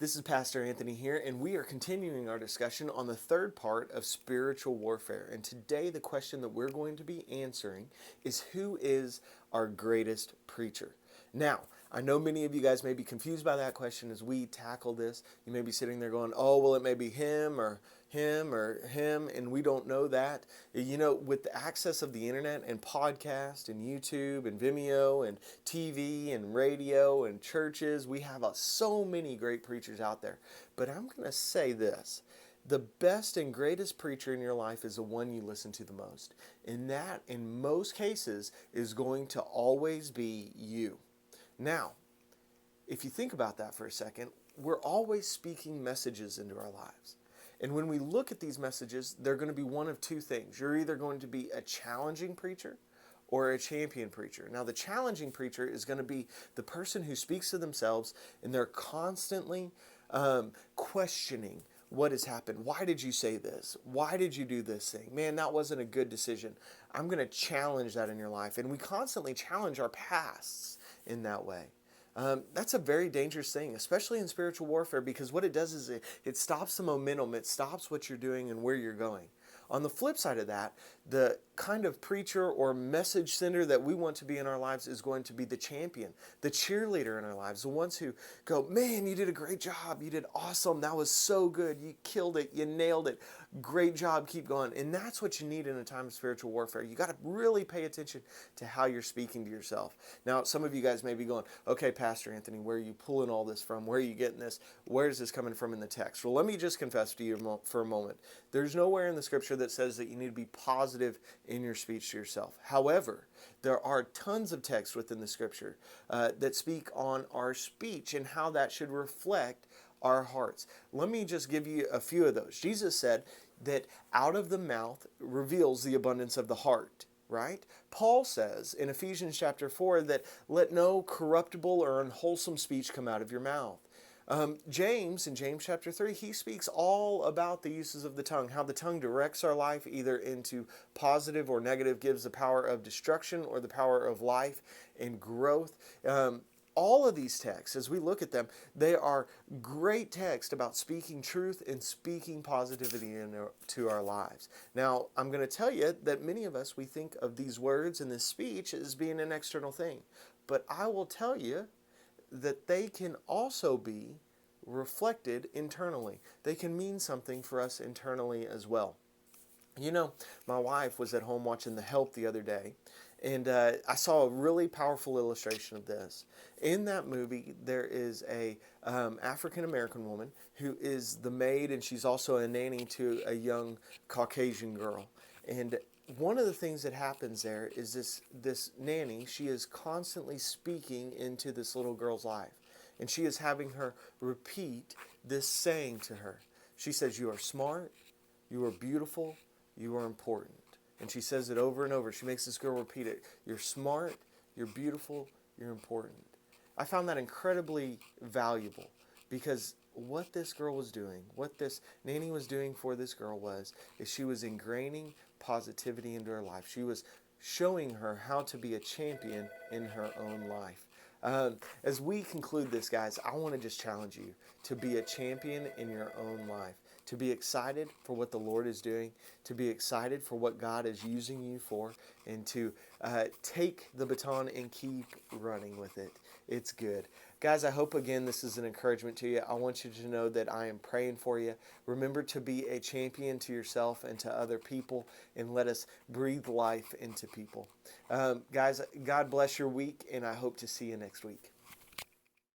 This is Pastor Anthony here, and we are continuing our discussion on the third part of spiritual warfare. And today, the question that we're going to be answering is, who is our greatest preacher? Now, I know many of you guys may be confused by that question as we tackle this. You may be sitting there going, oh, well, it may be him or him, and we don't know that. You know, with the access of the internet and podcast and YouTube and Vimeo and TV and radio and churches, we have so many great preachers out there. But I'm going to say this. The best and greatest preacher in your life is the one you listen to the most. And that, in most cases, is going to always be you. Now, if you think about that for a second, we're always speaking messages into our lives. And when we look at these messages, they're going to be one of two things. You're either going to be a challenging preacher or a champion preacher. Now, the challenging preacher is going to be the person who speaks to themselves and they're constantly questioning what has happened. Why did you say this? Why did you do this thing? Man, that wasn't a good decision. I'm going to challenge that in your life. And we constantly challenge our pasts in that way. That's a very dangerous thing, especially in spiritual warfare, because what it does is it stops the momentum. It stops what you're doing and where you're going. On the flip side of that, the kind of preacher or message sender that we want to be in our lives is going to be the champion, the cheerleader in our lives, the ones who go, man, you did a great job. You did awesome. That was so good. You killed it. You nailed it. Great job. Keep going. And that's what you need in a time of spiritual warfare. You got to really pay attention to how you're speaking to yourself. Now, some of you guys may be going, okay, Pastor Anthony, where are you pulling all this from? Where are you getting this? Where is this coming from in the text? Well, let me just confess to you for a moment. There's nowhere in the scripture that says that you need to be positive in your speech to yourself. However, there are tons of texts within the scripture that speak on our speech and how that should reflect our hearts. Let me just give you a few of those. Jesus said that out of the mouth reveals the abundance of the heart, right? Paul says in Ephesians chapter 4 that let no corruptible or unwholesome speech come out of your mouth. James, in James chapter 3, he speaks all about the uses of the tongue, how the tongue directs our life either into positive or negative, gives the power of destruction or the power of life and growth. All of these texts, as we look at them, they are great texts about speaking truth and speaking positivity into our lives. Now, I'm going to tell you that many of us, we think of these words and this speech as being an external thing. But I will tell you that they can also be reflected internally. They can mean something for us internally as well. You know, my wife was at home watching The Help the other day, and I saw a really powerful illustration of this. In that movie, there is a African-American woman who is the maid, and she's also a nanny to a young Caucasian girl. And one of the things that happens there is this nanny, she is constantly speaking into this little girl's life. And she is having her repeat this saying to her. She says, you are smart, you are beautiful, you are important. And she says it over and over. She makes this girl repeat it. You're smart, you're beautiful, you're important. I found that incredibly valuable because what this girl was doing, what this nanny was doing for this girl is she was ingraining positivity into her life. She was showing her how to be a champion in her own life. As we conclude this, guys, I want to just challenge you to be a champion in your own life, to be excited for what the Lord is doing, to be excited for what God is using you for, and to take the baton and keep running with it. It's good. Guys, I hope, again, this is an encouragement to you. I want you to know that I am praying for you. Remember to be a champion to yourself and to other people, and let us breathe life into people. Guys, God bless your week, and I hope to see you next week.